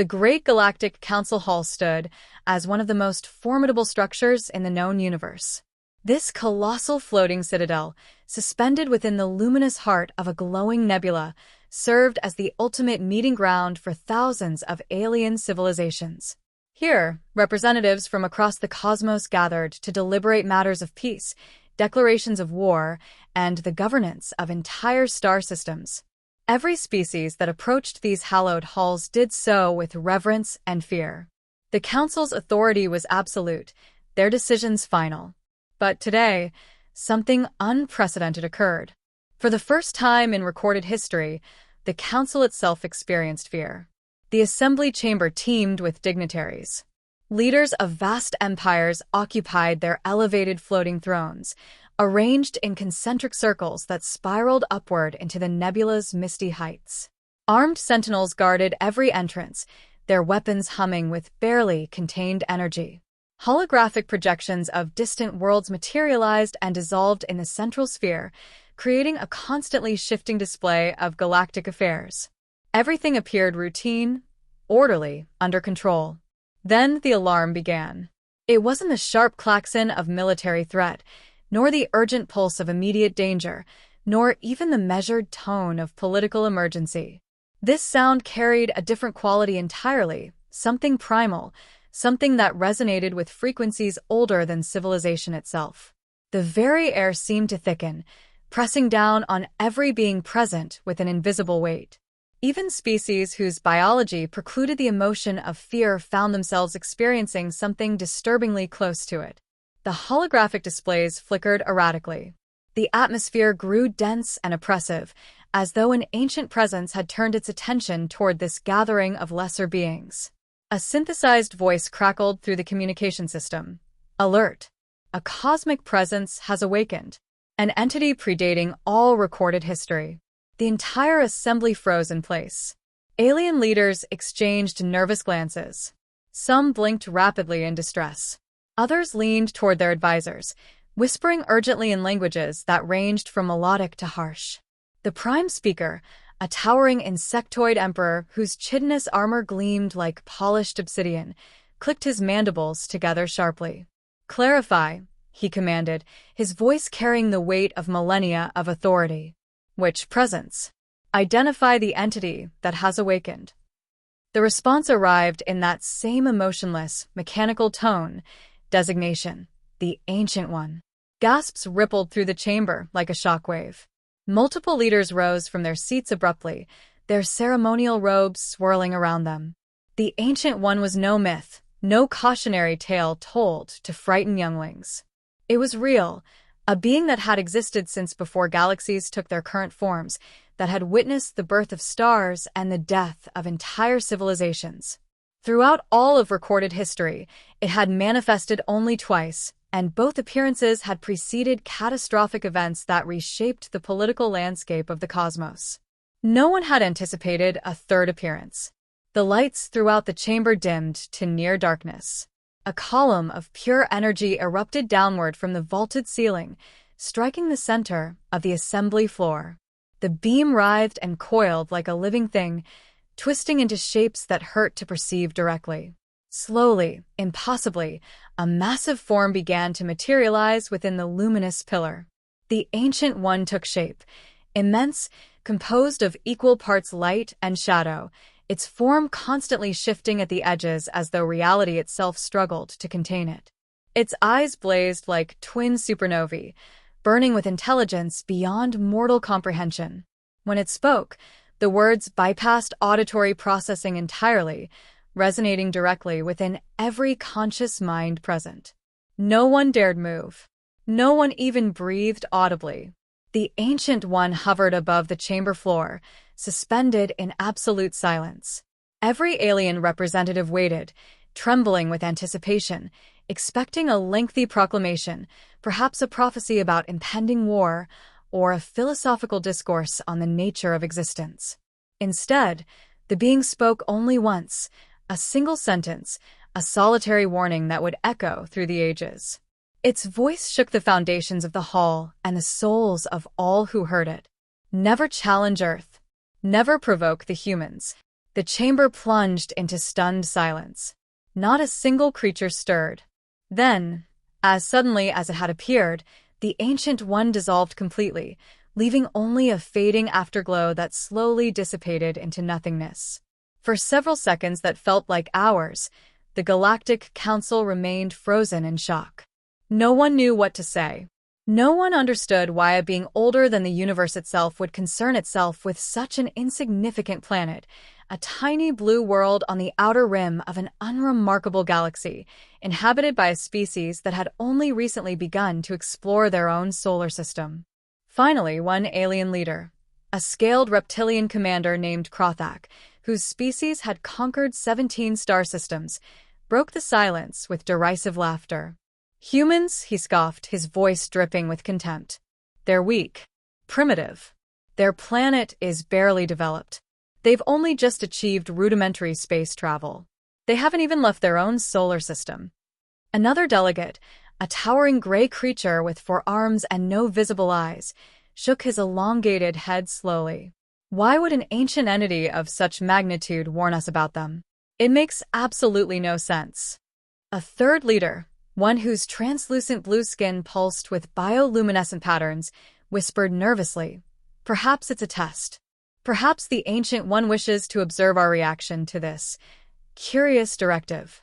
The Great Galactic Council Hall stood as one of the most formidable structures in the known universe. This colossal floating citadel, suspended within the luminous heart of a glowing nebula, served as the ultimate meeting ground for thousands of alien civilizations. Here, representatives from across the cosmos gathered to deliberate matters of peace, declarations of war, and the governance of entire star systems. Every species that approached these hallowed halls did so with reverence and fear. The Council's authority was absolute, their decisions final. But today, something unprecedented occurred. For the first time in recorded history, the Council itself experienced fear. The assembly chamber teemed with dignitaries. Leaders of vast empires occupied their elevated floating thrones, arranged in concentric circles that spiraled upward into the nebula's misty heights. Armed sentinels guarded every entrance, their weapons humming with barely contained energy. Holographic projections of distant worlds materialized and dissolved in the central sphere, creating a constantly shifting display of galactic affairs. Everything appeared routine, orderly, under control. Then the alarm began. It wasn't the sharp klaxon of military threat, nor the urgent pulse of immediate danger, nor even the measured tone of political emergency. This sound carried a different quality entirely, something primal, something that resonated with frequencies older than civilization itself. The very air seemed to thicken, pressing down on every being present with an invisible weight. Even species whose biology precluded the emotion of fear found themselves experiencing something disturbingly close to it. The holographic displays flickered erratically. The atmosphere grew dense and oppressive, as though an ancient presence had turned its attention toward this gathering of lesser beings. A synthesized voice crackled through the communication system. Alert! A cosmic presence has awakened. An entity predating all recorded history. The entire assembly froze in place. Alien leaders exchanged nervous glances. Some blinked rapidly in distress. Others leaned toward their advisors, whispering urgently in languages that ranged from melodic to harsh. The prime speaker, a towering insectoid emperor whose chitinous armor gleamed like polished obsidian, clicked his mandibles together sharply. "Clarify," he commanded, his voice carrying the weight of millennia of authority. "Which presence? Identify the entity that has awakened." The response arrived in that same emotionless, mechanical tone. Designation: the Ancient One. Gasps rippled through the chamber like a shockwave. Multiple leaders rose from their seats abruptly, their ceremonial robes swirling around them. The Ancient One was no myth, no cautionary tale told to frighten younglings. It was real, a being that had existed since before galaxies took their current forms, that had witnessed the birth of stars and the death of entire civilizations. Throughout all of recorded history, it had manifested only twice, and both appearances had preceded catastrophic events that reshaped the political landscape of the cosmos. No one had anticipated a third appearance. The lights throughout the chamber dimmed to near darkness. A column of pure energy erupted downward from the vaulted ceiling, striking the center of the assembly floor. The beam writhed and coiled like a living thing, twisting into shapes that hurt to perceive directly. Slowly, impossibly, a massive form began to materialize within the luminous pillar. The Ancient One took shape, immense, composed of equal parts light and shadow, its form constantly shifting at the edges as though reality itself struggled to contain it. Its eyes blazed like twin supernovae, burning with intelligence beyond mortal comprehension. When it spoke, the words bypassed auditory processing entirely, resonating directly within every conscious mind present. No one dared move. No one even breathed audibly. The Ancient One hovered above the chamber floor, suspended in absolute silence. Every alien representative waited, trembling with anticipation, expecting a lengthy proclamation, perhaps a prophecy about impending war, or a philosophical discourse on the nature of existence. Instead, the being spoke only once, a single sentence, a solitary warning that would echo through the ages. Its voice shook the foundations of the hall and the souls of all who heard it. Never challenge Earth. Never provoke the humans. The chamber plunged into stunned silence. Not a single creature stirred. Then, as suddenly as it had appeared, the Ancient One dissolved completely, leaving only a fading afterglow that slowly dissipated into nothingness. For several seconds that felt like hours, the Galactic Council remained frozen in shock. No one knew what to say. No one understood why a being older than the universe itself would concern itself with such an insignificant planet, a tiny blue world on the outer rim of an unremarkable galaxy, inhabited by a species that had only recently begun to explore their own solar system. Finally, one alien leader, a scaled reptilian commander named Krothak, whose species had conquered 17 star systems, broke the silence with derisive laughter. "Humans," he scoffed, his voice dripping with contempt. "They're weak. Primitive. Their planet is barely developed. They've only just achieved rudimentary space travel. They haven't even left their own solar system." Another delegate, a towering gray creature with 4 arms and no visible eyes, shook his elongated head slowly. Why would an ancient entity of such magnitude warn us about them? It makes absolutely no sense. A third leader, one whose translucent blue skin pulsed with bioluminescent patterns, whispered nervously, "Perhaps it's a test. Perhaps the Ancient One wishes to observe our reaction to this curious directive."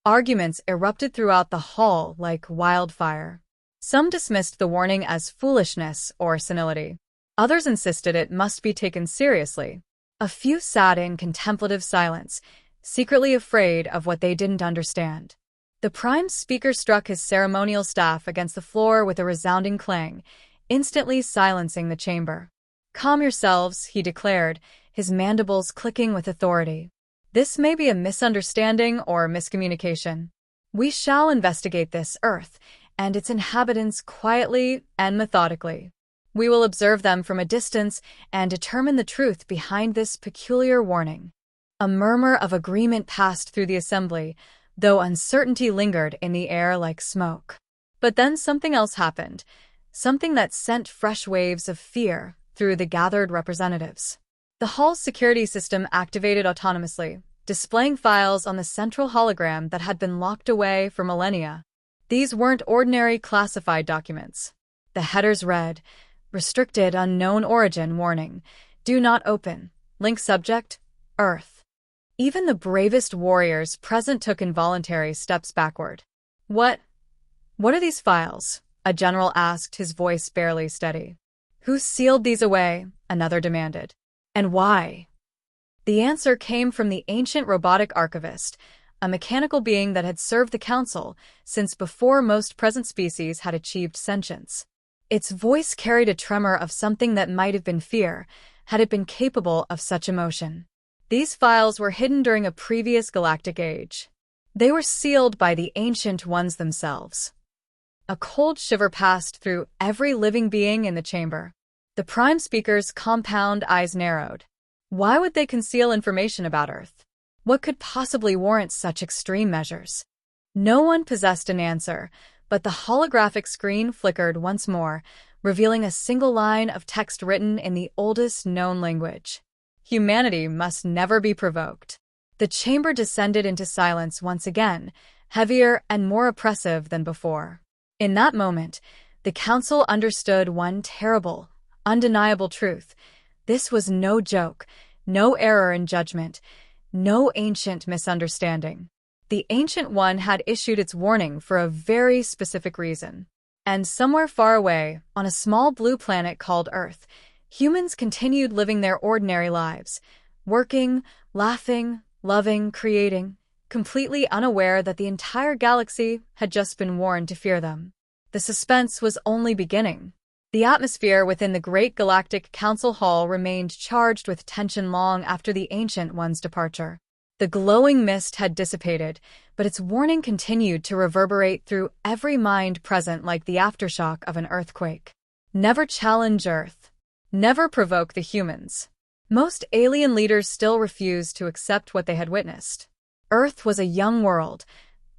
Arguments erupted throughout the hall like wildfire. Some dismissed the warning as foolishness or senility. Others insisted it must be taken seriously. A few sat in contemplative silence, secretly afraid of what they didn't understand. The prime speaker struck his ceremonial staff against the floor with a resounding clang, instantly silencing the chamber. "Calm yourselves," he declared, his mandibles clicking with authority. "This may be a misunderstanding or miscommunication. We shall investigate this Earth and its inhabitants quietly and methodically. We will observe them from a distance and determine the truth behind this peculiar warning." A murmur of agreement passed through the assembly, though uncertainty lingered in the air like smoke. But then something else happened, something that sent fresh waves of fear through the gathered representatives. The hall's security system activated autonomously, displaying files on the central hologram that had been locked away for millennia. These weren't ordinary classified documents. The headers read, "Restricted unknown origin warning. Do not open. Link subject, Earth." Even the bravest warriors present took involuntary steps backward. What are these files?" a general asked, his voice barely steady. "Who sealed these away?" another demanded. "And why?" The answer came from the ancient robotic archivist, a mechanical being that had served the council since before most present species had achieved sentience. Its voice carried a tremor of something that might have been fear, had it been capable of such emotion. These files were hidden during a previous galactic age. They were sealed by the Ancient Ones themselves. A cold shiver passed through every living being in the chamber. The prime speaker's compound eyes narrowed. Why would they conceal information about Earth? What could possibly warrant such extreme measures? No one possessed an answer, but the holographic screen flickered once more, revealing a single line of text written in the oldest known language. "Humanity must never be provoked." The chamber descended into silence once again, heavier and more oppressive than before. In that moment, the council understood one terrible, undeniable truth. This was no joke, no error in judgment, no ancient misunderstanding. The Ancient One had issued its warning for a very specific reason. And somewhere far away, on a small blue planet called Earth, humans continued living their ordinary lives, working, laughing, loving, creating, completely unaware that the entire galaxy had just been warned to fear them. The suspense was only beginning. The atmosphere within the Great Galactic Council Hall remained charged with tension long after the Ancient One's departure. The glowing mist had dissipated, but its warning continued to reverberate through every mind present like the aftershock of an earthquake. Never challenge Earth. Never provoke the humans. Most alien leaders still refused to accept what they had witnessed. Earth was a young world,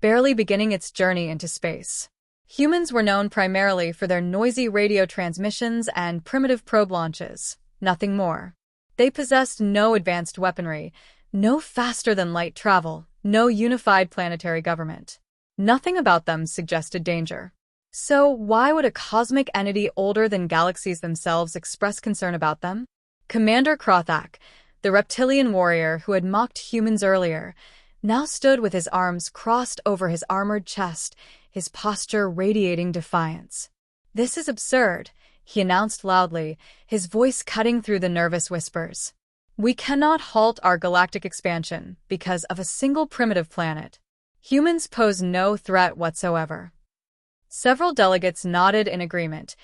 barely beginning its journey into space. Humans were known primarily for their noisy radio transmissions and primitive probe launches, nothing more. They possessed no advanced weaponry, No faster than light travel, no unified planetary government. Nothing about them suggested danger. So why would a cosmic entity older than galaxies themselves express concern about them? Commander Krothak, the reptilian warrior who had mocked humans earlier, now stood with his arms crossed over his armored chest, his posture radiating defiance. "This is absurd," he announced loudly, his voice cutting through the nervous whispers. "We cannot halt our galactic expansion because of a single primitive planet. Humans pose no threat whatsoever." Several delegates nodded in agreement,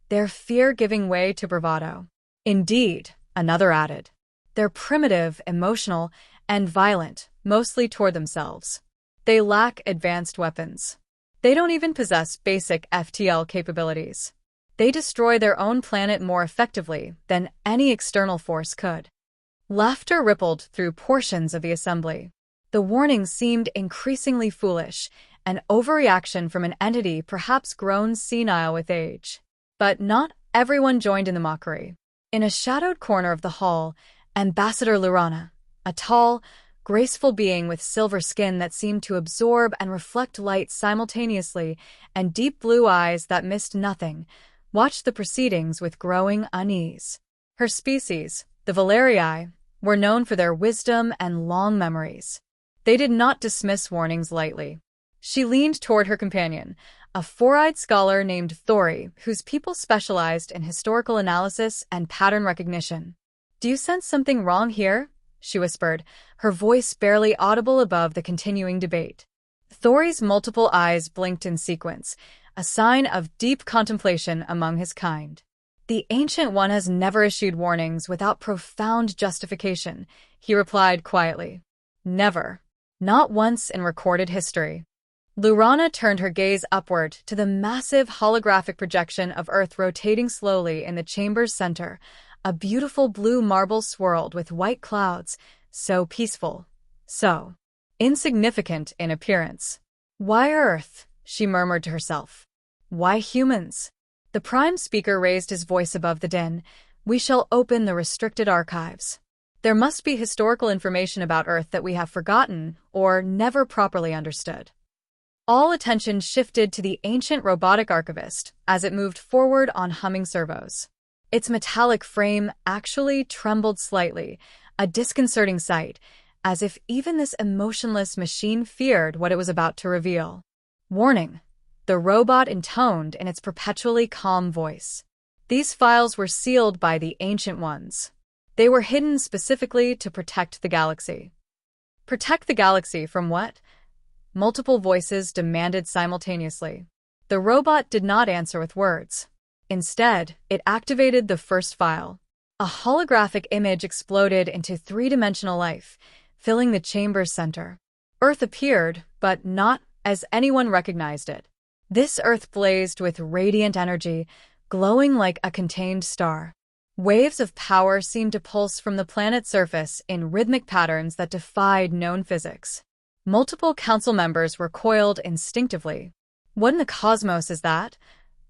their fear giving way to bravado. "Indeed," another added. "They're primitive, emotional, and violent, mostly toward themselves. They lack advanced weapons. They don't even possess basic FTL capabilities. They destroy their own planet more effectively than any external force could." Laughter rippled through portions of the assembly. The warning seemed increasingly foolish, an overreaction from an entity perhaps grown senile with age. But not everyone joined in the mockery. In a shadowed corner of the hall, Ambassador Lurana, a tall, graceful being with silver skin that seemed to absorb and reflect light simultaneously and deep blue eyes that missed nothing, watched the proceedings with growing unease. Her species, the Valerii, were known for their wisdom and long memories. They did not dismiss warnings lightly. She leaned toward her companion, a four-eyed scholar named Thori, whose people specialized in historical analysis and pattern recognition. "Do you sense something wrong here?" she whispered, her voice barely audible above the continuing debate. Thori's multiple eyes blinked in sequence, a sign of deep contemplation among his kind. "The Ancient One has never issued warnings without profound justification," he replied quietly. "Never. Not once in recorded history." Lurana turned her gaze upward to the massive holographic projection of Earth rotating slowly in the chamber's center, a beautiful blue marble swirled with white clouds, so peaceful, so insignificant in appearance. "Why Earth?" she murmured to herself. "Why humans?" The prime speaker raised his voice above the din. "We shall open the restricted archives. There must be historical information about Earth that we have forgotten or never properly understood." All attention shifted to the ancient robotic archivist as it moved forward on humming servos. Its metallic frame actually trembled slightly, a disconcerting sight, as if even this emotionless machine feared what it was about to reveal. "Warning," the robot intoned in its perpetually calm voice. "These files were sealed by the Ancient Ones. They were hidden specifically to protect the galaxy." "Protect the galaxy from what?" Multiple voices demanded simultaneously. The robot did not answer with words. Instead, it activated the first file. A holographic image exploded into three-dimensional life, filling the chamber's center. Earth appeared, but not as anyone recognized it. This Earth blazed with radiant energy, glowing like a contained star. Waves of power seemed to pulse from the planet's surface in rhythmic patterns that defied known physics. Multiple council members recoiled instinctively. "What in the cosmos is that?"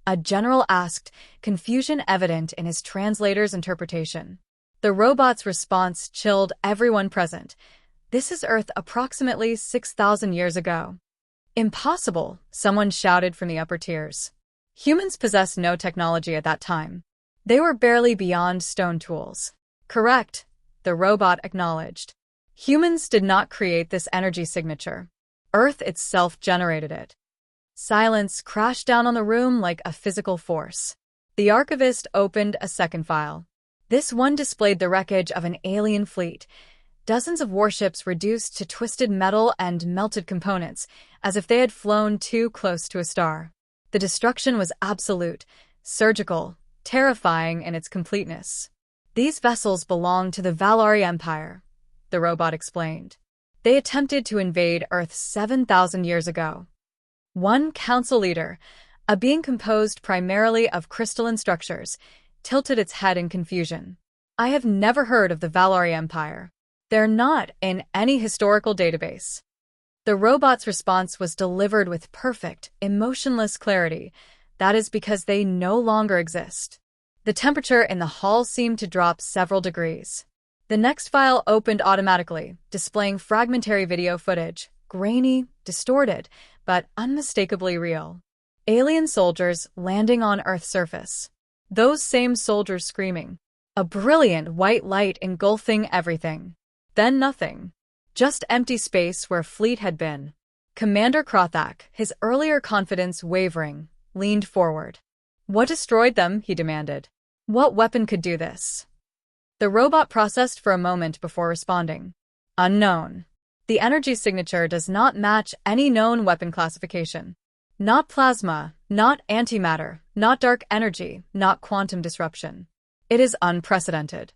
a general asked, confusion evident in his translator's interpretation. The robot's response chilled everyone present. "This is Earth approximately 6,000 years ago." "Impossible," someone shouted from the upper tiers. "Humans possessed no technology at that time. They were barely beyond stone tools." "Correct," the robot acknowledged. "Humans did not create this energy signature. Earth itself generated it." Silence crashed down on the room like a physical force. The archivist opened a second file. This one displayed the wreckage of an alien fleet, dozens of warships reduced to twisted metal and melted components, as if they had flown too close to a star. The destruction was absolute, surgical, terrifying in its completeness. "These vessels belonged to the Valerii Empire," the robot explained. "They attempted to invade Earth 7,000 years ago." One council leader, a being composed primarily of crystalline structures, tilted its head in confusion. "I have never heard of the Valerii Empire. They're not in any historical database." The robot's response was delivered with perfect, emotionless clarity. "That is because they no longer exist." The temperature in the hall seemed to drop several degrees. The next file opened automatically, displaying fragmentary video footage, grainy, distorted, but unmistakably real. Alien soldiers landing on Earth's surface. Those same soldiers screaming. A brilliant white light engulfing everything. Then nothing. Just empty space where fleet had been. Commander Krothak, his earlier confidence wavering, leaned forward. What destroyed them? He demanded. What weapon could do this? The robot processed for a moment before responding. Unknown. The energy signature does not match any known weapon classification. Not plasma, not antimatter, not dark energy, not quantum disruption. It is unprecedented.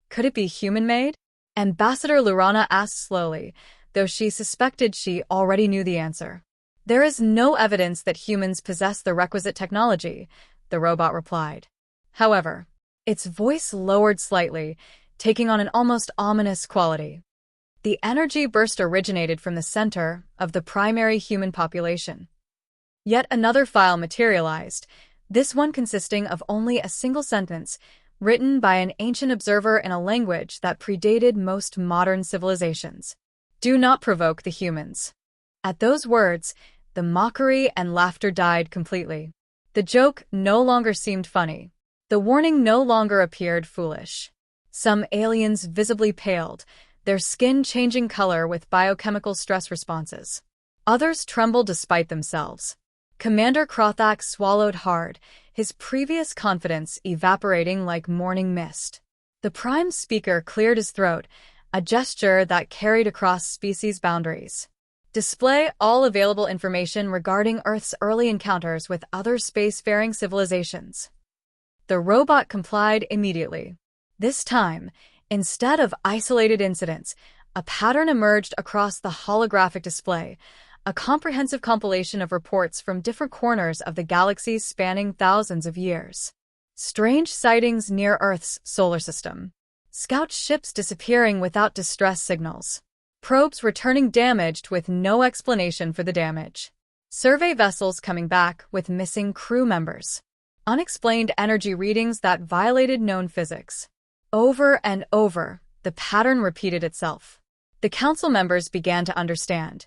Could it be human-made? Ambassador Lurana asked slowly, though she suspected she already knew the answer. There is no evidence that humans possess the requisite technology, the robot replied. However, its voice lowered slightly, taking on an almost ominous quality. The energy burst originated from the center of the primary human population. Yet another file materialized, this one consisting of only a single sentence, written by an ancient observer in a language that predated most modern civilizations. Do not provoke the humans. At those words, the mockery and laughter died completely. The joke no longer seemed funny. The warning no longer appeared foolish. Some aliens visibly paled, their skin changing color with biochemical stress responses. Others trembled despite themselves. Commander Krothak swallowed hard, his previous confidence evaporating like morning mist. The prime speaker cleared his throat, a gesture that carried across species boundaries. Display all available information regarding Earth's early encounters with other spacefaring civilizations. The robot complied immediately. This time, instead of isolated incidents, a pattern emerged across the holographic display, a comprehensive compilation of reports from different corners of the galaxies spanning thousands of years. Strange sightings near Earth's solar system. Scout ships disappearing without distress signals. Probes returning damaged with no explanation for the damage. Survey vessels coming back with missing crew members. Unexplained energy readings that violated known physics. Over and over, the pattern repeated itself. The council members began to understand.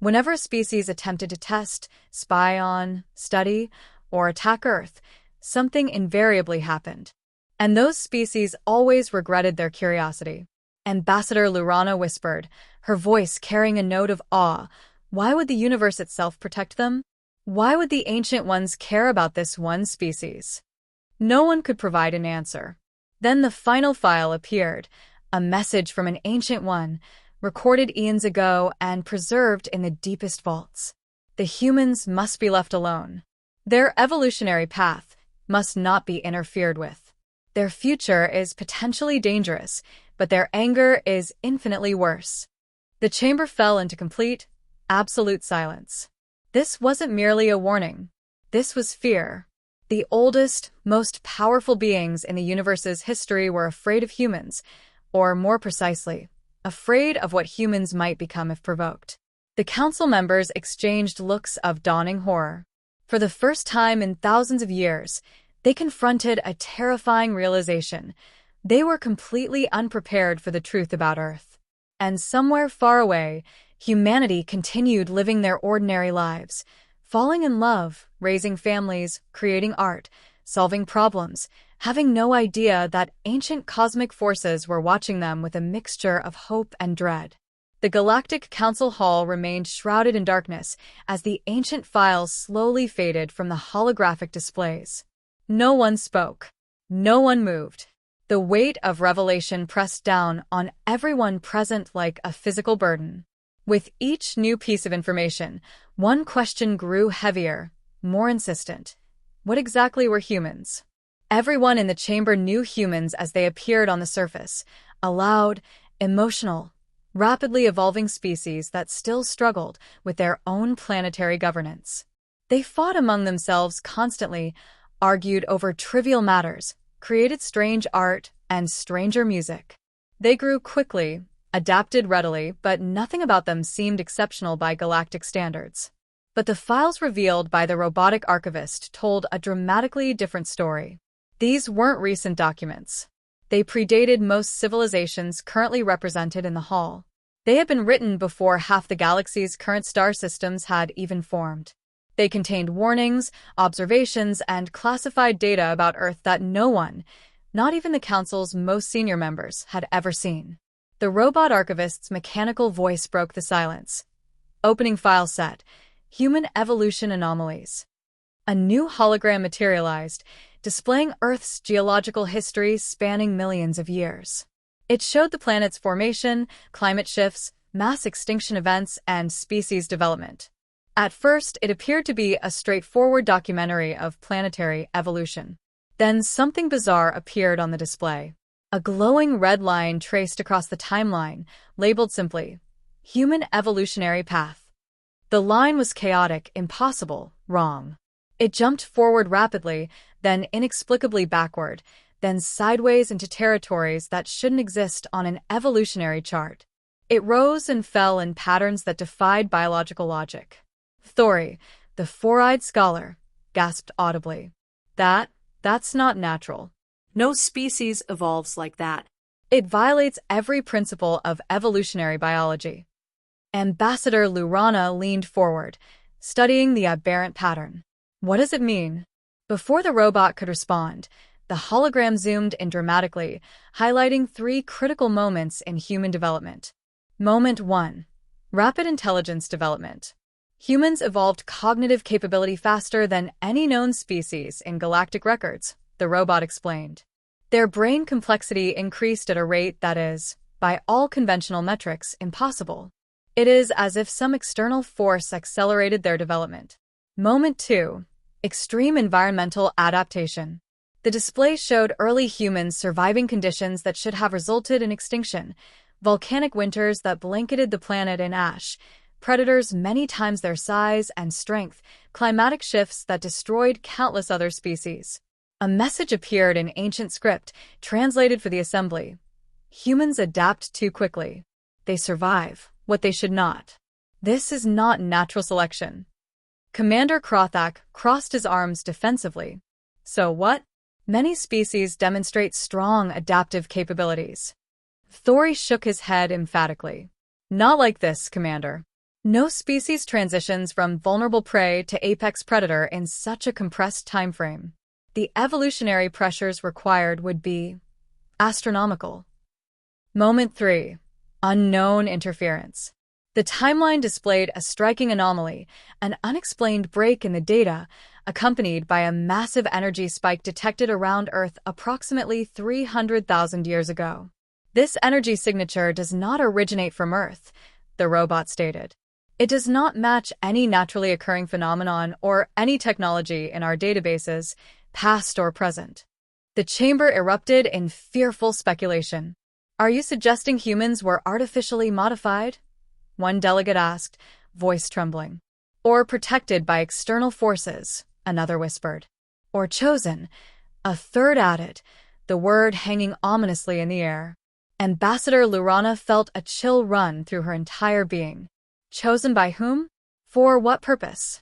Whenever a species attempted to test, spy on, study, or attack Earth, something invariably happened. And those species always regretted their curiosity. Ambassador Lurana whispered, her voice carrying a note of awe. Why would the universe itself protect them? Why would the Ancient Ones care about this one species? No one could provide an answer. Then the final file appeared, a message from an Ancient One, recorded eons ago and preserved in the deepest vaults. The humans must be left alone. Their evolutionary path must not be interfered with. Their future is potentially dangerous, but their anger is infinitely worse. The chamber fell into complete, absolute silence. This wasn't merely a warning. This was fear. The oldest, most powerful beings in the universe's history were afraid of humans, or more precisely, afraid of what humans might become if provoked. The council members exchanged looks of dawning horror. For the first time in thousands of years, they confronted a terrifying realization. They were completely unprepared for the truth about Earth. And somewhere far away, humanity continued living their ordinary lives, falling in love, raising families, creating art, solving problems, having no idea that ancient cosmic forces were watching them with a mixture of hope and dread. The Galactic Council Hall remained shrouded in darkness as the ancient files slowly faded from the holographic displays. No one spoke. No one moved. The weight of revelation pressed down on everyone present like a physical burden. With each new piece of information, one question grew heavier, more insistent. What exactly were humans? Everyone in the chamber knew humans as they appeared on the surface, a loud, emotional, rapidly evolving species that still struggled with their own planetary governance. They fought among themselves constantly, argued over trivial matters, created strange art and stranger music. They grew quickly, adapted readily, but nothing about them seemed exceptional by galactic standards. But the files revealed by the robotic archivist told a dramatically different story. These weren't recent documents. They predated most civilizations currently represented in the Hall. They had been written before half the galaxy's current star systems had even formed. They contained warnings, observations, and classified data about Earth that no one, not even the Council's most senior members, had ever seen. The robot archivist's mechanical voice broke the silence. Opening file set, Human Evolution Anomalies. A new hologram materialized, displaying Earth's geological history spanning millions of years. It showed the planet's formation, climate shifts, mass extinction events, and species development. At first, it appeared to be a straightforward documentary of planetary evolution. Then something bizarre appeared on the display. A glowing red line traced across the timeline, labeled simply, Human Evolutionary Path. The line was chaotic, impossible, wrong. It jumped forward rapidly, then inexplicably backward, then sideways into territories that shouldn't exist on an evolutionary chart. It rose and fell in patterns that defied biological logic. Thori, the four-eyed scholar, gasped audibly. That's not natural. No species evolves like that. It violates every principle of evolutionary biology. Ambassador Lurana leaned forward, studying the aberrant pattern. What does it mean? Before the robot could respond, the hologram zoomed in dramatically, highlighting 3 critical moments in human development. Moment 1. Rapid intelligence development. Humans evolved cognitive capability faster than any known species in galactic records, the robot explained. Their brain complexity increased at a rate that is, by all conventional metrics, impossible. It is as if some external force accelerated their development. Moment 2. Extreme environmental adaptation. The display showed early humans surviving conditions that should have resulted in extinction, volcanic winters that blanketed the planet in ash, predators many times their size and strength, climatic shifts that destroyed countless other species. A message appeared in ancient script, translated for the assembly. Humans adapt too quickly. They survive what they should not. This is not natural selection. Commander Krothak crossed his arms defensively. So what? Many species demonstrate strong adaptive capabilities. Thori shook his head emphatically. Not like this, Commander. No species transitions from vulnerable prey to apex predator in such a compressed time frame. The evolutionary pressures required would be astronomical. Moment 3. Unknown interference. The timeline displayed a striking anomaly, an unexplained break in the data, accompanied by a massive energy spike detected around Earth approximately 300,000 years ago. This energy signature does not originate from Earth, the robot stated. It does not match any naturally occurring phenomenon or any technology in our databases, past or present. The chamber erupted in fearful speculation. Are you suggesting humans were artificially modified? One delegate asked, voice trembling. Or protected by external forces, another whispered. Or chosen, a third added, the word hanging ominously in the air. Ambassador Lurana felt a chill run through her entire being. Chosen by whom? For what purpose?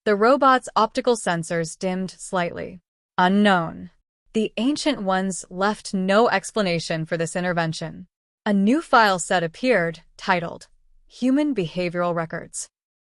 The robot's optical sensors dimmed slightly. Unknown. The Ancient Ones left no explanation for this intervention. A new file set appeared, titled Human Behavioral Records.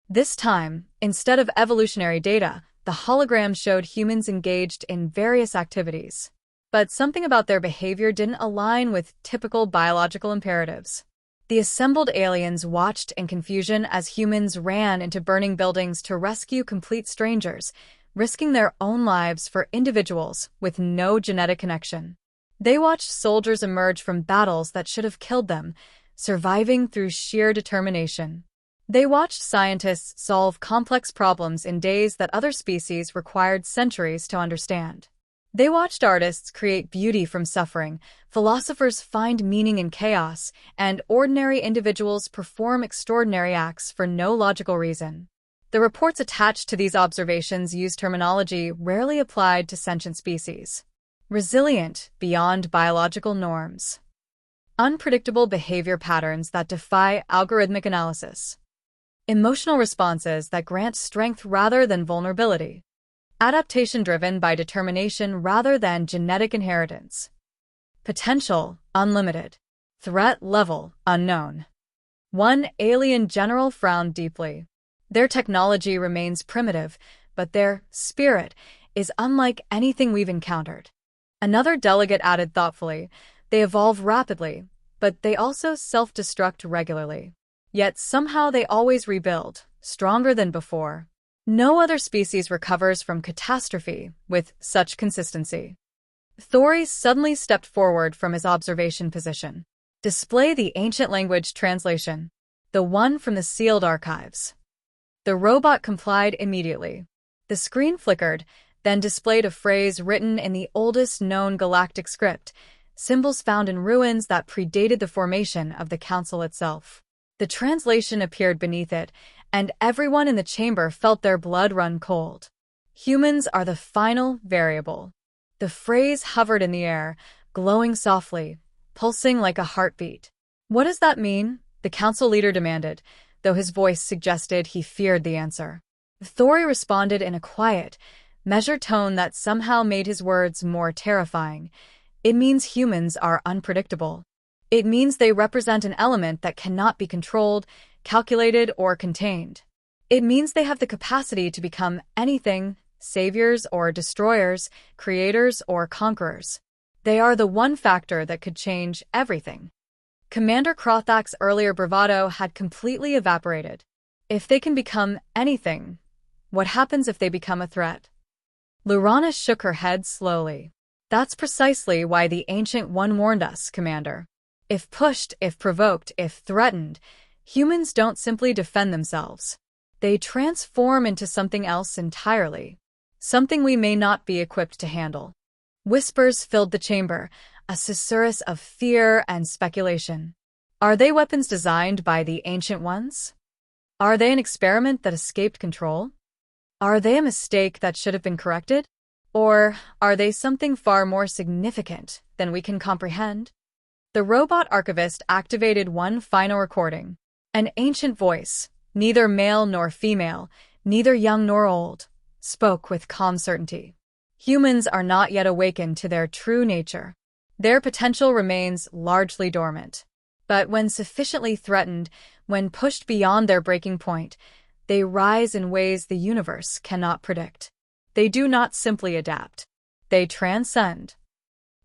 This time, instead of evolutionary data, the hologram showed humans engaged in various activities. But something about their behavior didn't align with typical biological imperatives. The assembled aliens watched in confusion as humans ran into burning buildings to rescue complete strangers, risking their own lives for individuals with no genetic connection. They watched soldiers emerge from battles that should have killed them, surviving through sheer determination. They watched scientists solve complex problems in days that other species required centuries to understand. They watched artists create beauty from suffering, philosophers find meaning in chaos, and ordinary individuals perform extraordinary acts for no logical reason. The reports attached to these observations use terminology rarely applied to sentient species. Resilient beyond biological norms. Unpredictable behavior patterns that defy algorithmic analysis. Emotional responses that grant strength rather than vulnerability. Adaptation driven by determination rather than genetic inheritance. Potential, unlimited. Threat level, unknown. One alien general frowned deeply. Their technology remains primitive, but their spirit is unlike anything we've encountered. Another delegate added thoughtfully, they evolve rapidly, but they also self-destruct regularly. Yet somehow they always rebuild, stronger than before. No other species recovers from catastrophe with such consistency. Thori suddenly stepped forward from his observation position. Display the ancient language translation. The one from the sealed archives. The robot complied immediately. The screen flickered, then displayed a phrase written in the oldest known galactic script, symbols found in ruins that predated the formation of the Council itself. The translation appeared beneath it, and everyone in the chamber felt their blood run cold. Humans are the final variable. The phrase hovered in the air, glowing softly, pulsing like a heartbeat. What does that mean? The council leader demanded, though his voice suggested he feared the answer. Thori responded in a quiet, measured tone that somehow made his words more terrifying. It means humans are unpredictable. It means they represent an element that cannot be controlled, calculated, or contained. It means they have the capacity to become anything, saviors or destroyers, creators or conquerors. They are the one factor that could change everything. Commander Krothak's earlier bravado had completely evaporated. If they can become anything, what happens if they become a threat? Lurana shook her head slowly. That's precisely why the Ancient One warned us, Commander. If pushed, if provoked, if threatened, humans don't simply defend themselves. They transform into something else entirely. Something we may not be equipped to handle. Whispers filled the chamber, a susurrus of fear and speculation. Are they weapons designed by the Ancient Ones? Are they an experiment that escaped control? Are they a mistake that should have been corrected? Or are they something far more significant than we can comprehend? The robot archivist activated one final recording. An ancient voice, neither male nor female, neither young nor old, spoke with calm certainty. Humans are not yet awakened to their true nature. Their potential remains largely dormant. But when sufficiently threatened, when pushed beyond their breaking point, they rise in ways the universe cannot predict. They do not simply adapt. They transcend.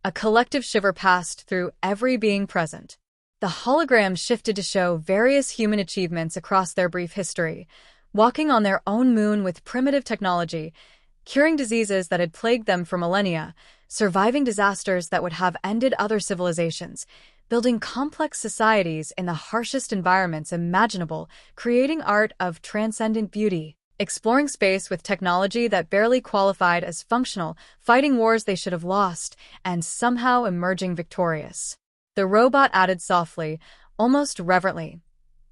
A collective shiver passed through every being present. The hologram shifted to show various human achievements across their brief history, walking on their own moon with primitive technology, curing diseases that had plagued them for millennia, surviving disasters that would have ended other civilizations, building complex societies in the harshest environments imaginable, creating art of transcendent beauty, exploring space with technology that barely qualified as functional, fighting wars they should have lost, and somehow emerging victorious. The robot added softly, almost reverently,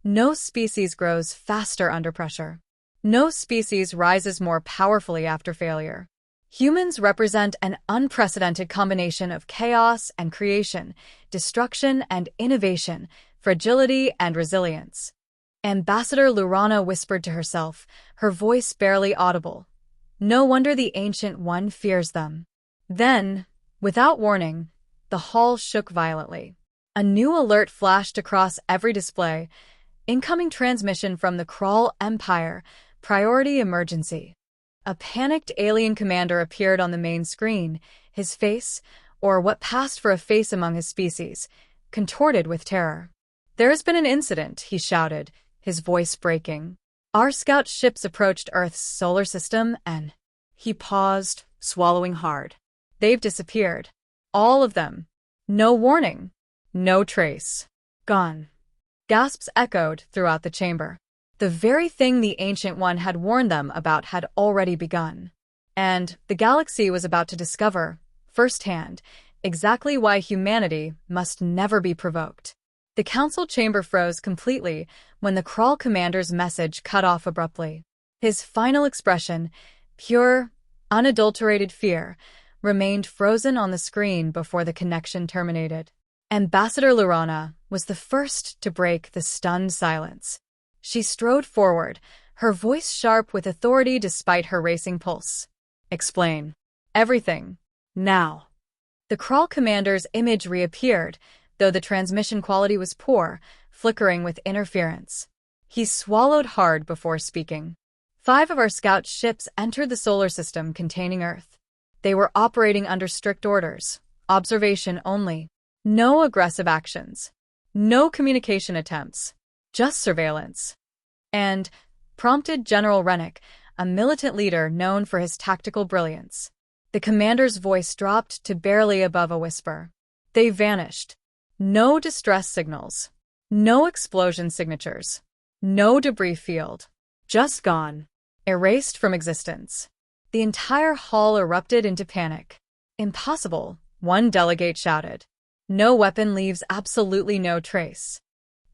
"No species grows faster under pressure. No species rises more powerfully after failure. Humans represent an unprecedented combination of chaos and creation, destruction and innovation, fragility and resilience." Ambassador Lurana whispered to herself, her voice barely audible. No wonder the Ancient One fears them. Then, without warning, the hall shook violently. A new alert flashed across every display. Incoming transmission from the Krull Empire, priority emergency. A panicked alien commander appeared on the main screen, his face, or what passed for a face among his species, contorted with terror. "There has been an incident," he shouted, his voice breaking. "Our scout ships approached Earth's solar system and—" He paused, swallowing hard. "They've disappeared. All of them. No warning. No trace. Gone." Gasps echoed throughout the chamber. The very thing the Ancient One had warned them about had already begun. And the galaxy was about to discover, firsthand, exactly why humanity must never be provoked. The council chamber froze completely when the Krull commander's message cut off abruptly. His final expression, pure, unadulterated fear, remained frozen on the screen before the connection terminated. Ambassador Lurana was the first to break the stunned silence. She strode forward, her voice sharp with authority despite her racing pulse. "Explain. Everything. Now." The crawl commander's image reappeared, though the transmission quality was poor, flickering with interference. He swallowed hard before speaking. 5 of our scout ships entered the solar system containing Earth. They were operating under strict orders, observation only. No aggressive actions. No communication attempts. Just surveillance. And, prompted General Rennick, a militant leader known for his tactical brilliance. The commander's voice dropped to barely above a whisper. They vanished. No distress signals. No explosion signatures. No debris field. Just gone. Erased from existence. The entire hall erupted into panic. Impossible, one delegate shouted. No weapon leaves absolutely no trace.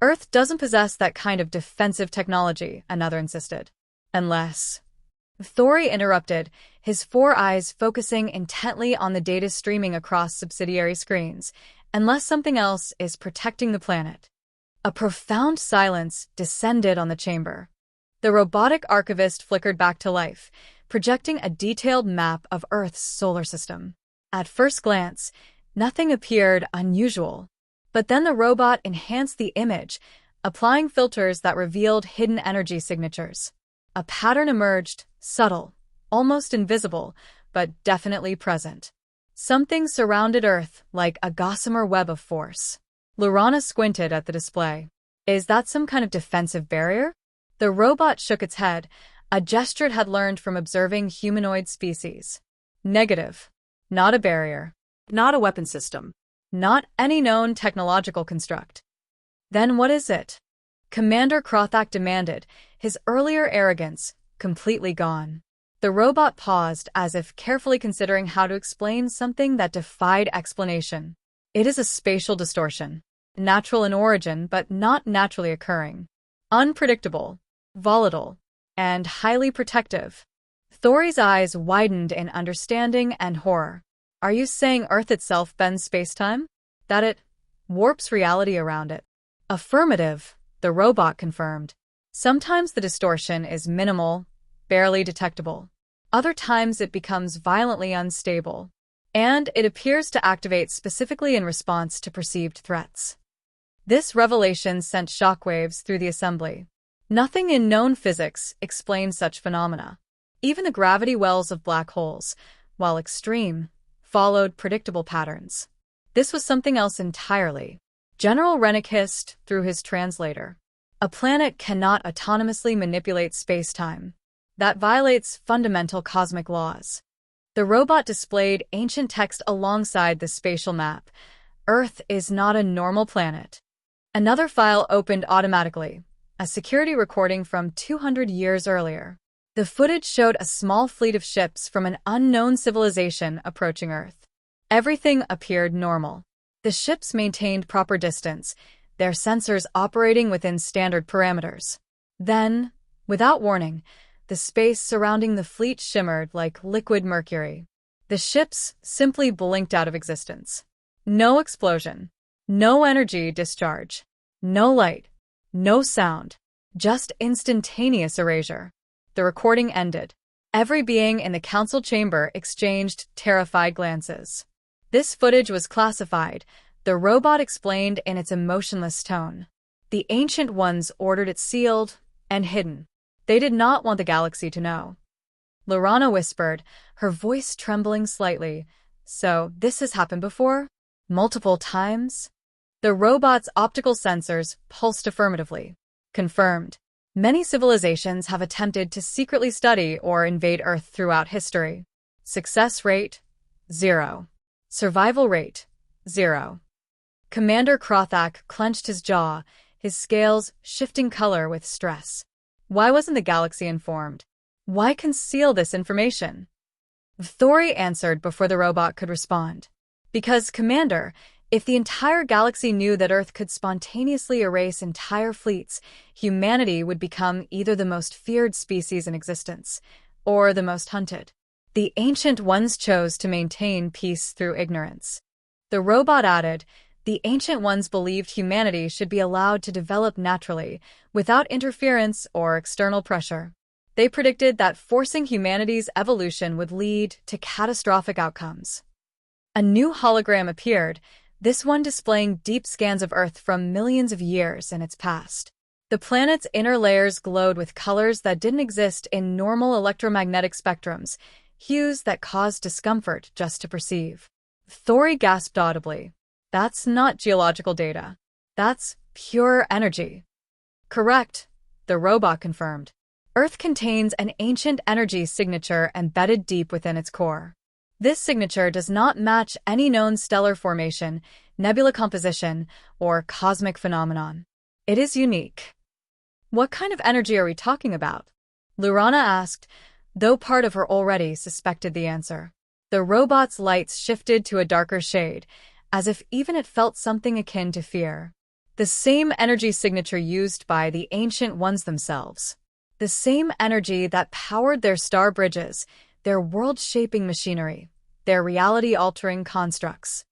Earth doesn't possess that kind of defensive technology, another insisted. Unless... Thori interrupted, his 4 eyes focusing intently on the data streaming across subsidiary screens, unless something else is protecting the planet. A profound silence descended on the chamber. The robotic archivist flickered back to life, projecting a detailed map of Earth's solar system. At first glance, nothing appeared unusual. But then the robot enhanced the image, applying filters that revealed hidden energy signatures. A pattern emerged, subtle, almost invisible, but definitely present. Something surrounded Earth like a gossamer web of force. Lorana squinted at the display. Is that some kind of defensive barrier? The robot shook its head, a gesture it had learned from observing humanoid species. Negative. Not a barrier. Not a weapon system. Not any known technological construct. Then what is it? Commander Krothak demanded, his earlier arrogance completely gone. The robot paused as if carefully considering how to explain something that defied explanation. It is a spatial distortion. Natural in origin, but not naturally occurring. Unpredictable, volatile, and highly protective. Thori's eyes widened in understanding and horror. Are you saying Earth itself bends spacetime? That it warps reality around it? Affirmative, the robot confirmed. Sometimes the distortion is minimal, barely detectable. Other times it becomes violently unstable. And it appears to activate specifically in response to perceived threats. This revelation sent shockwaves through the assembly. Nothing in known physics explained such phenomena. Even the gravity wells of black holes, while extreme, followed predictable patterns. This was something else entirely. General Rennick hissed through his translator. A planet cannot autonomously manipulate spacetime. That violates fundamental cosmic laws. The robot displayed ancient text alongside the spatial map. Earth is not a normal planet. Another file opened automatically, a security recording from 200 years earlier. The footage showed a small fleet of ships from an unknown civilization approaching Earth. Everything appeared normal. The ships maintained proper distance, their sensors operating within standard parameters. Then, without warning, the space surrounding the fleet shimmered like liquid mercury. The ships simply blinked out of existence. No explosion. No energy discharge. No light. No sound. Just instantaneous erasure. The recording ended. Every being in the council chamber exchanged terrified glances. This footage was classified, the robot explained in its emotionless tone. The Ancient Ones ordered it sealed and hidden. They did not want the galaxy to know. Lorana whispered, her voice trembling slightly. So, this has happened before? Multiple times? The robot's optical sensors pulsed affirmatively. Confirmed. Many civilizations have attempted to secretly study or invade Earth throughout history. Success rate, 0. Survival rate, 0. Commander Krothak clenched his jaw, his scales shifting color with stress. Why wasn't the galaxy informed? Why conceal this information? Thori answered before the robot could respond. Because, Commander, if the entire galaxy knew that Earth could spontaneously erase entire fleets, humanity would become either the most feared species in existence, or the most hunted. The Ancient Ones chose to maintain peace through ignorance. The robot added, the Ancient Ones believed humanity should be allowed to develop naturally, without interference or external pressure. They predicted that forcing humanity's evolution would lead to catastrophic outcomes. A new hologram appeared, this one displaying deep scans of Earth from millions of years in its past. The planet's inner layers glowed with colors that didn't exist in normal electromagnetic spectrums, hues that caused discomfort just to perceive. Thori gasped audibly. That's not geological data. That's pure energy. Correct, the robot confirmed. Earth contains an ancient energy signature embedded deep within its core. This signature does not match any known stellar formation, nebula composition, or cosmic phenomenon. It is unique. What kind of energy are we talking about? Lurana asked, though part of her already suspected the answer. The robot's lights shifted to a darker shade, as if even it felt something akin to fear. The same energy signature used by the Ancient Ones themselves. The same energy that powered their star bridges, their world-shaping machinery, their reality-altering constructs.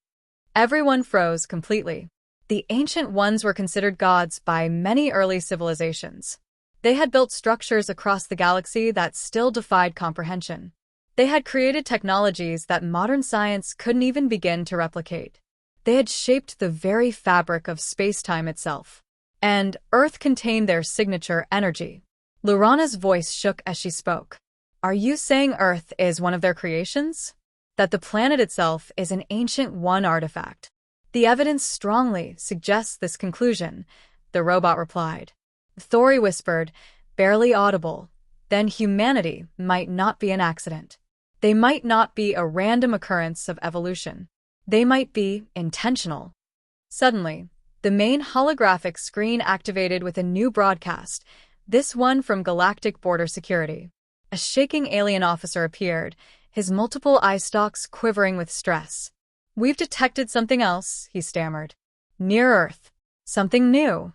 Everyone froze completely. The Ancient Ones were considered gods by many early civilizations. They had built structures across the galaxy that still defied comprehension. They had created technologies that modern science couldn't even begin to replicate. They had shaped the very fabric of space-time itself. And Earth contained their signature energy. Lurana's voice shook as she spoke. Are you saying Earth is one of their creations? That the planet itself is an Ancient One artifact? The evidence strongly suggests this conclusion, the robot replied. Thori whispered, barely audible. Then humanity might not be an accident. They might not be a random occurrence of evolution. They might be intentional. Suddenly, the main holographic screen activated with a new broadcast, this one from Galactic Border Security. A shaking alien officer appeared, his multiple eye stalks quivering with stress. We've detected something else, he stammered. Near Earth. Something new.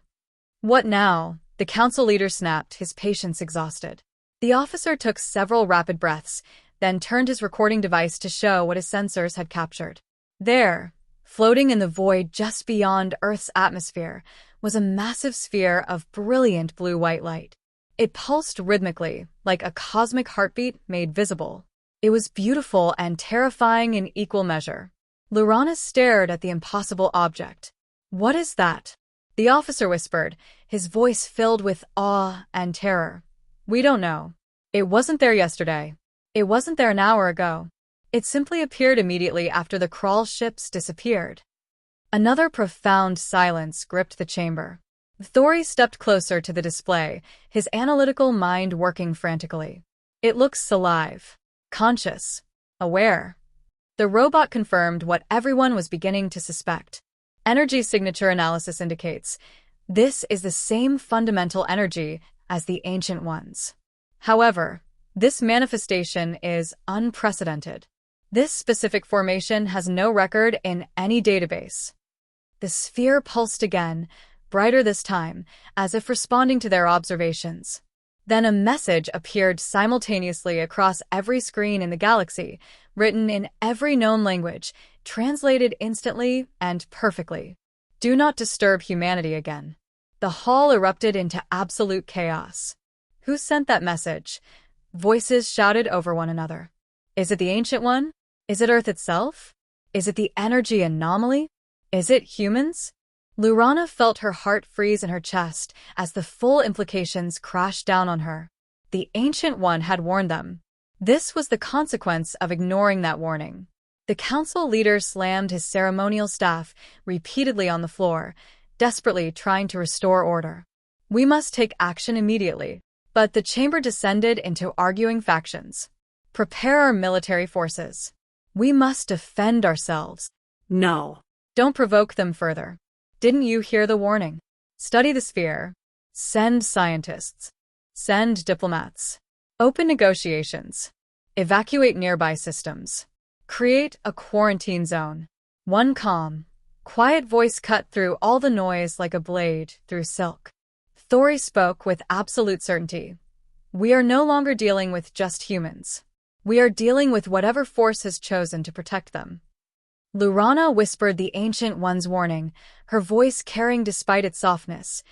What now? The council leader snapped, his patience exhausted. The officer took several rapid breaths, then turned his recording device to show what his sensors had captured. There, floating in the void just beyond Earth's atmosphere, was a massive sphere of brilliant blue-white light. It pulsed rhythmically, like a cosmic heartbeat made visible. It was beautiful and terrifying in equal measure. Lurana stared at the impossible object. What is that? The officer whispered, his voice filled with awe and terror. We don't know. It wasn't there yesterday. It wasn't there an hour ago. It simply appeared immediately after the crawl ships disappeared. Another profound silence gripped the chamber. Thori stepped closer to the display, his analytical mind working frantically. It looks alive, conscious, aware. The robot confirmed what everyone was beginning to suspect. Energy signature analysis indicates this is the same fundamental energy as the Ancient Ones. However, this manifestation is unprecedented. This specific formation has no record in any database. The sphere pulsed again, brighter this time, as if responding to their observations. Then a message appeared simultaneously across every screen in the galaxy, written in every known language, translated instantly and perfectly. Do not disturb humanity again. The hall erupted into absolute chaos. Who sent that message? Voices shouted over one another. Is it the Ancient One? Is it Earth itself? Is it the energy anomaly? Is it humans? Lurana felt her heart freeze in her chest as the full implications crashed down on her. The Ancient One had warned them. This was the consequence of ignoring that warning. The council leader slammed his ceremonial staff repeatedly on the floor, desperately trying to restore order. We must take action immediately. But the chamber descended into arguing factions. Prepare our military forces. We must defend ourselves. No. Don't provoke them further. Didn't you hear the warning? Study the sphere. Send scientists. Send diplomats. Open negotiations. Evacuate nearby systems. Create a quarantine zone. One calm, quiet voice cut through all the noise like a blade through silk. Thori spoke with absolute certainty. We are no longer dealing with just humans. We are dealing with whatever force has chosen to protect them. Lurana whispered the Ancient One's warning, her voice carrying despite its softness.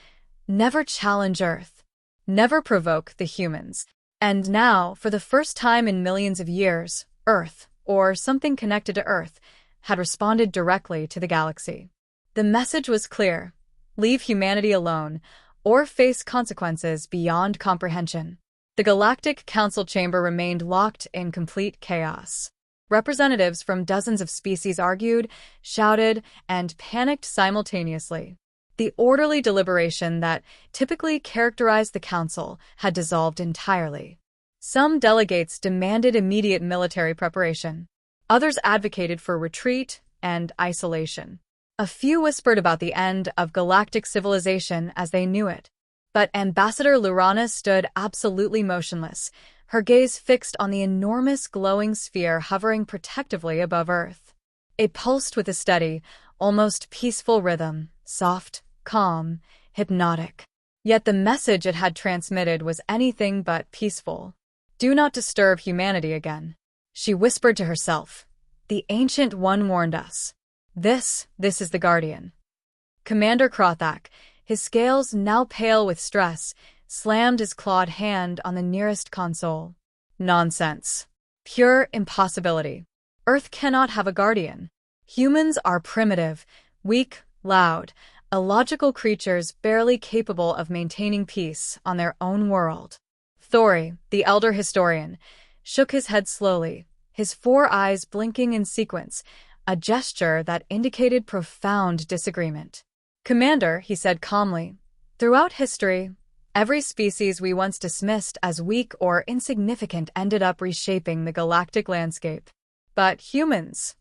Never challenge Earth. Never provoke the humans. And now, for the first time in millions of years, Earth, or something connected to Earth, had responded directly to the galaxy. The message was clear: leave humanity alone, or face consequences beyond comprehension. The Galactic Council chamber remained locked in complete chaos. Representatives from dozens of species argued, shouted, and panicked simultaneously. The orderly deliberation that typically characterized the council had dissolved entirely. Some delegates demanded immediate military preparation. Others advocated for retreat and isolation. A few whispered about the end of galactic civilization as they knew it. But Ambassador Lurana stood absolutely motionless, her gaze fixed on the enormous glowing sphere hovering protectively above Earth. It pulsed with a steady, almost peaceful rhythm, soft, calm, hypnotic. Yet the message it had transmitted was anything but peaceful. Do not disturb humanity again, she whispered to herself. The Ancient One warned us. This is the Guardian. Commander Krothak, his scales now pale with stress, slammed his clawed hand on the nearest console. Nonsense. Pure impossibility. Earth cannot have a guardian. Humans are primitive, weak, loud, illogical creatures barely capable of maintaining peace on their own world. Thori, the elder historian, shook his head slowly, his four eyes blinking in sequence, a gesture that indicated profound disagreement. Commander, he said calmly, throughout history, every species we once dismissed as weak or insignificant ended up reshaping the galactic landscape. But humans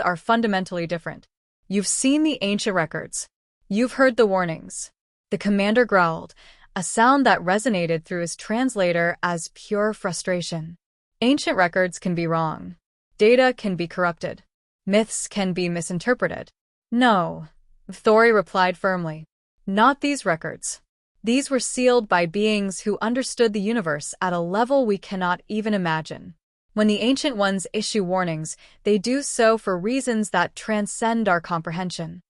are fundamentally different. You've seen the ancient records. You've heard the warnings. The commander growled, a sound that resonated through his translator as pure frustration. Ancient records can be wrong. Data can be corrupted. Myths can be misinterpreted. No, Thori replied firmly. Not these records. These were sealed by beings who understood the universe at a level we cannot even imagine. When the Ancient Ones issue warnings, they do so for reasons that transcend our comprehension.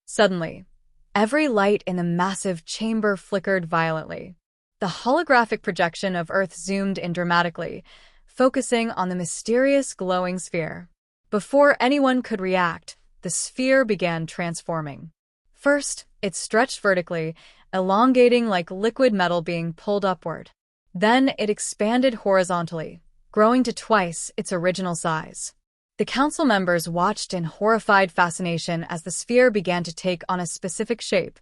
Suddenly, every light in the massive chamber flickered violently. The holographic projection of Earth zoomed in dramatically, focusing on the mysterious glowing sphere. Before anyone could react, the sphere began transforming. First, it stretched vertically, elongating like liquid metal being pulled upward. Then it expanded horizontally, growing to twice its original size. The council members watched in horrified fascination as the sphere began to take on a specific shape,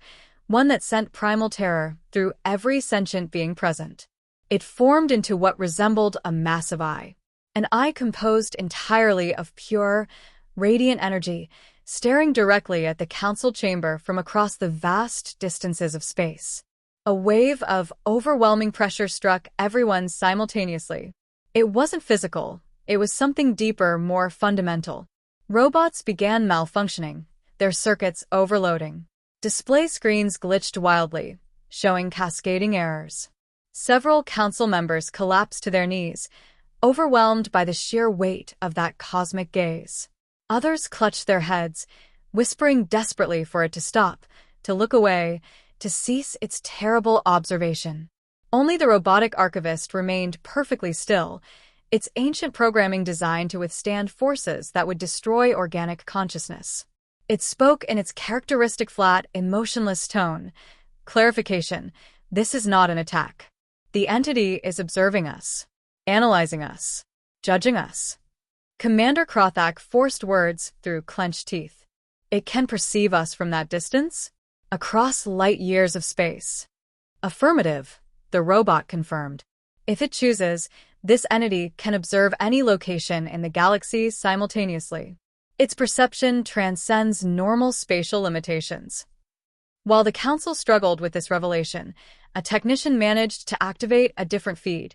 one that sent primal terror through every sentient being present. It formed into what resembled a massive eye. An eye composed entirely of pure, radiant energy, staring directly at the council chamber from across the vast distances of space. A wave of overwhelming pressure struck everyone simultaneously. It wasn't physical, it was something deeper, more fundamental. Robots began malfunctioning, their circuits overloading. Display screens glitched wildly, showing cascading errors. Several council members collapsed to their knees, overwhelmed by the sheer weight of that cosmic gaze. Others clutched their heads, whispering desperately for it to stop, to look away, to cease its terrible observation. Only the robotic archivist remained perfectly still, its ancient programming designed to withstand forces that would destroy organic consciousness. It spoke in its characteristic flat, emotionless tone. Clarification: this is not an attack. The entity is observing us, analyzing us, judging us. Commander Krothak forced words through clenched teeth. It can perceive us from that distance? Across light years of space. Affirmative, the robot confirmed. If it chooses, this entity can observe any location in the galaxy simultaneously. Its perception transcends normal spatial limitations. While the Council struggled with this revelation, a technician managed to activate a different feed,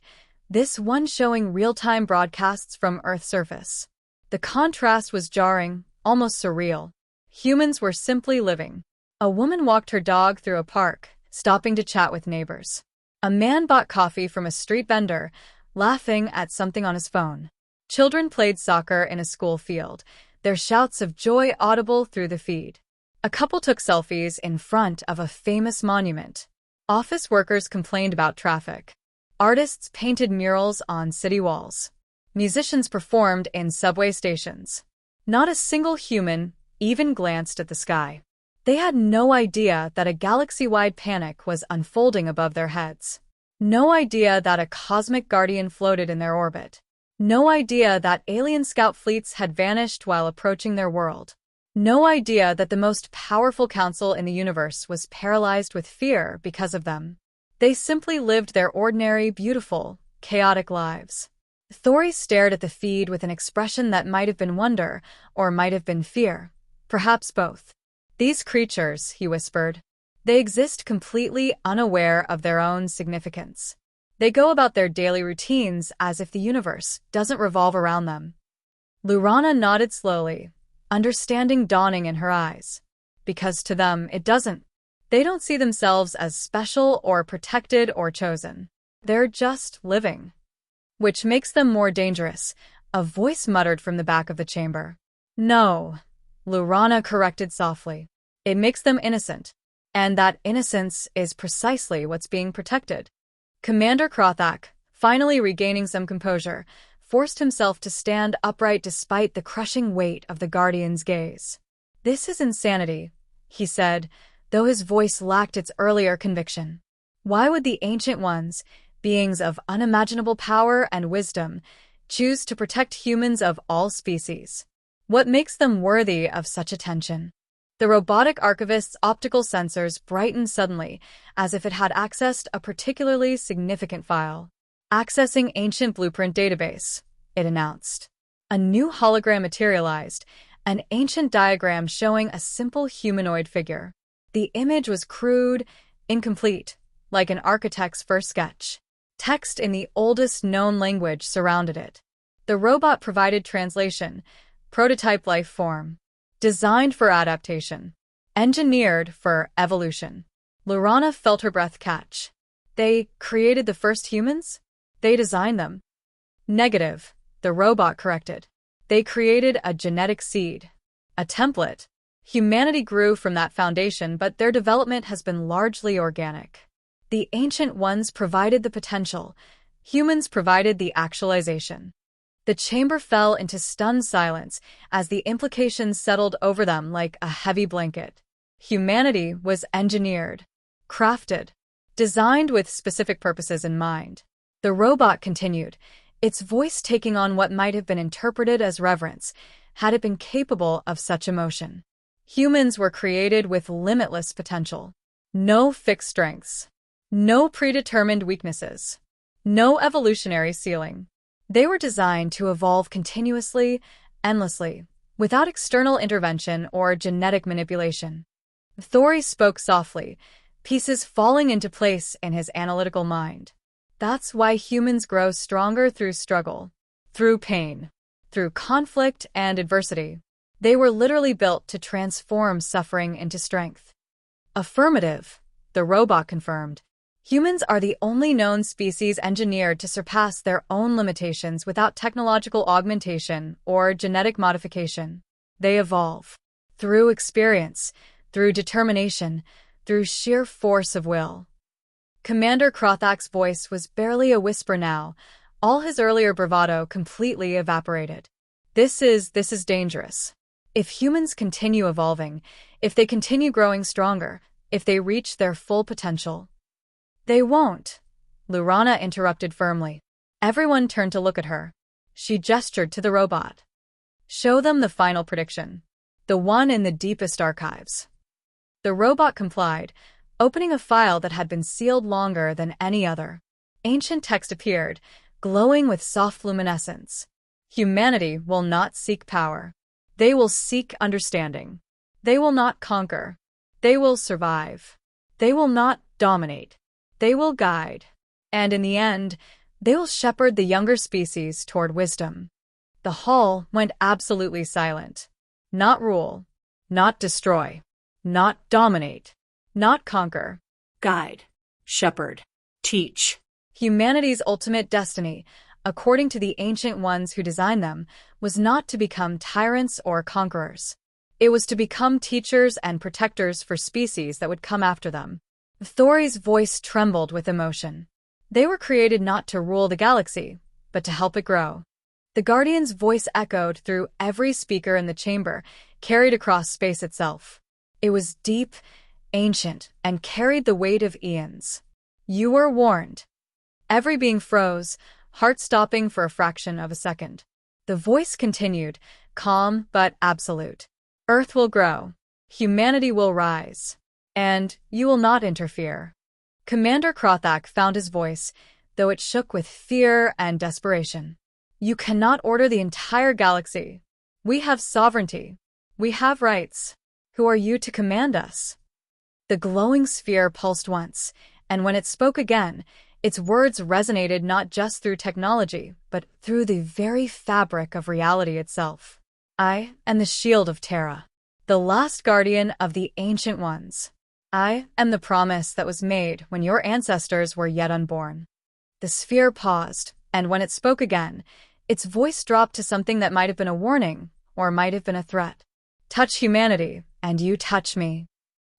this one showing real-time broadcasts from Earth's surface. The contrast was jarring, almost surreal. Humans were simply living. A woman walked her dog through a park, stopping to chat with neighbors. A man bought coffee from a street vendor, laughing at something on his phone. Children played soccer in a school field, their shouts of joy audible through the feed. A couple took selfies in front of a famous monument. Office workers complained about traffic. Artists painted murals on city walls. Musicians performed in subway stations. Not a single human even glanced at the sky. They had no idea that a galaxy-wide panic was unfolding above their heads. No idea that a cosmic guardian floated in their orbit. No idea that alien scout fleets had vanished while approaching their world. No idea that the most powerful council in the universe was paralyzed with fear because of them. They simply lived their ordinary, beautiful, chaotic lives. Thori stared at the feed with an expression that might have been wonder, or might have been fear. Perhaps both. These creatures, he whispered, they exist completely unaware of their own significance. They go about their daily routines as if the universe doesn't revolve around them. Lurana nodded slowly, understanding dawning in her eyes. Because to them, it doesn't. They don't see themselves as special or protected or chosen. They're just living. Which makes them more dangerous, a voice muttered from the back of the chamber. No, Lurana corrected softly. It makes them innocent. And that innocence is precisely what's being protected. Commander Krothak, finally regaining some composure, forced himself to stand upright despite the crushing weight of the Guardian's gaze. This is insanity, he said, though his voice lacked its earlier conviction. Why would the Ancient Ones, beings of unimaginable power and wisdom, choose to protect humans of all species? What makes them worthy of such attention? The robotic archivist's optical sensors brightened suddenly, as if it had accessed a particularly significant file. Accessing ancient blueprint database, it announced. A new hologram materialized, an ancient diagram showing a simple humanoid figure. The image was crude, incomplete, like an architect's first sketch. Text in the oldest known language surrounded it. The robot provided translation, prototype life form. Designed for adaptation. Engineered for evolution. Lurana felt her breath catch. They created the first humans? They designed them. Negative, the robot corrected. They created a genetic seed. A template. Humanity grew from that foundation, but their development has been largely organic. The Ancient Ones provided the potential. Humans provided the actualization. The chamber fell into stunned silence as the implications settled over them like a heavy blanket. Humanity was engineered, crafted, designed with specific purposes in mind. The robot continued, its voice taking on what might have been interpreted as reverence, had it been capable of such emotion. Humans were created with limitless potential. No fixed strengths. No predetermined weaknesses. No evolutionary ceiling. They were designed to evolve continuously, endlessly, without external intervention or genetic manipulation. Thori spoke softly, pieces falling into place in his analytical mind. That's why humans grow stronger through struggle, through pain, through conflict and adversity. They were literally built to transform suffering into strength. Affirmative, the robot confirmed. Humans are the only known species engineered to surpass their own limitations without technological augmentation or genetic modification. They evolve. Through experience, through determination, through sheer force of will. Commander Krothak's voice was barely a whisper now, all his earlier bravado completely evaporated. This is dangerous. If humans continue evolving, if they continue growing stronger, if they reach their full potential. They won't, Lurana interrupted firmly. Everyone turned to look at her. She gestured to the robot. Show them the final prediction. The one in the deepest archives. The robot complied, opening a file that had been sealed longer than any other. Ancient text appeared, glowing with soft luminescence. Humanity will not seek power. They will seek understanding. They will not conquer. They will survive. They will not dominate. They will guide. And in the end, they will shepherd the younger species toward wisdom. The hall went absolutely silent. Not rule. Not destroy. Not dominate. Not conquer. Guide. Shepherd. Teach. Humanity's ultimate destiny, according to the Ancient Ones who designed them, was not to become tyrants or conquerors. It was to become teachers and protectors for species that would come after them. Thori's voice trembled with emotion. They were created not to rule the galaxy, but to help it grow. The Guardian's voice echoed through every speaker in the chamber, carried across space itself. It was deep, ancient, and carried the weight of eons. You were warned. Every being froze, heart stopping for a fraction of a second. The voice continued, calm but absolute. Earth will grow. Humanity will rise. And you will not interfere. Commander Krothak found his voice, though it shook with fear and desperation. You cannot order the entire galaxy. We have sovereignty. We have rights. Who are you to command us? The glowing sphere pulsed once, and when it spoke again, its words resonated not just through technology, but through the very fabric of reality itself. I am the shield of Terra, the last guardian of the Ancient Ones. I am the promise that was made when your ancestors were yet unborn. The sphere paused, and when it spoke again, its voice dropped to something that might have been a warning, or might have been a threat. Touch humanity, and you touch me.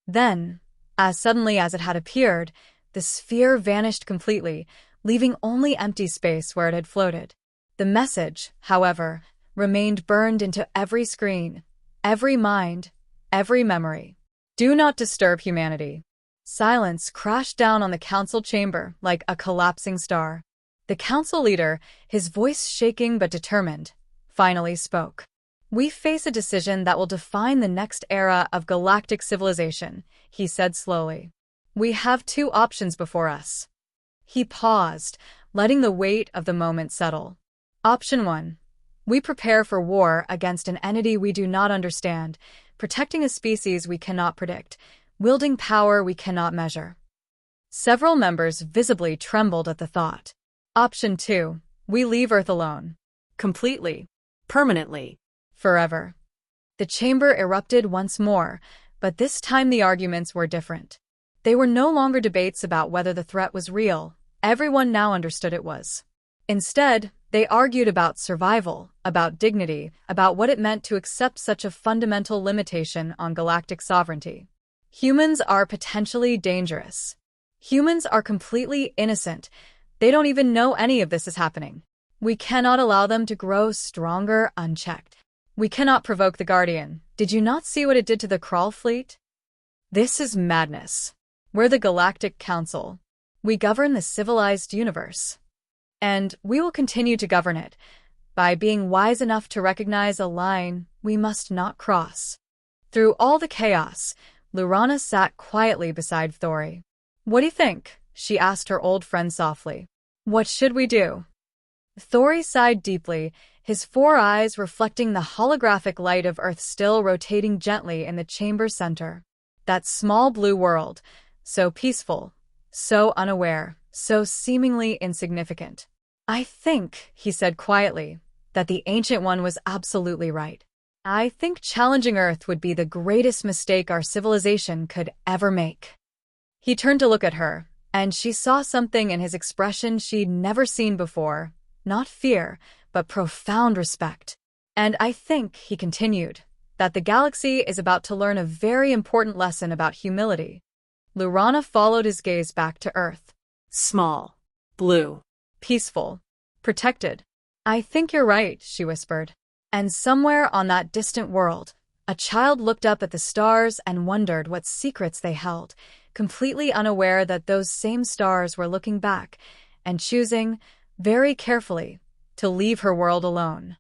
Then, as suddenly as it had appeared, the sphere vanished completely, leaving only empty space where it had floated. The message, however, remained burned into every screen, every mind, every memory. Do not disturb humanity. Silence crashed down on the council chamber like a collapsing star. The council leader, his voice shaking but determined, finally spoke. We face a decision that will define the next era of galactic civilization, he said slowly. We have two options before us. He paused, letting the weight of the moment settle. Option 1. We prepare for war against an entity we do not understand, protecting a species we cannot predict, wielding power we cannot measure. Several members visibly trembled at the thought. Option 2. We leave Earth alone. Completely. Permanently. Forever. The chamber erupted once more, but this time the arguments were different. They were no longer debates about whether the threat was real. Everyone now understood it was. Instead, they argued about survival, about dignity, about what it meant to accept such a fundamental limitation on galactic sovereignty. Humans are potentially dangerous. Humans are completely innocent. They don't even know any of this is happening. We cannot allow them to grow stronger unchecked. We cannot provoke the Guardian. Did you not see what it did to the Crawl fleet? This is madness. We're the Galactic Council. We govern the civilized universe. And we will continue to govern it by being wise enough to recognize a line we must not cross. Through all the chaos, Lurana sat quietly beside Thori. What do you think? She asked her old friend softly. What should we do? Thori sighed deeply, his four eyes reflecting the holographic light of Earth still rotating gently in the chamber's center. That small blue world, so peaceful, so unaware, so seemingly insignificant. I think, he said quietly, that the Ancient One was absolutely right. I think challenging Earth would be the greatest mistake our civilization could ever make. He turned to look at her, and she saw something in his expression she'd never seen before, not fear, but profound respect. And I think, he continued, that the galaxy is about to learn a very important lesson about humility. Lurana followed his gaze back to Earth. Small. Blue. Peaceful. Protected. I think you're right, she whispered. And somewhere on that distant world, a child looked up at the stars and wondered what secrets they held, completely unaware that those same stars were looking back and choosing, very carefully, to leave her world alone.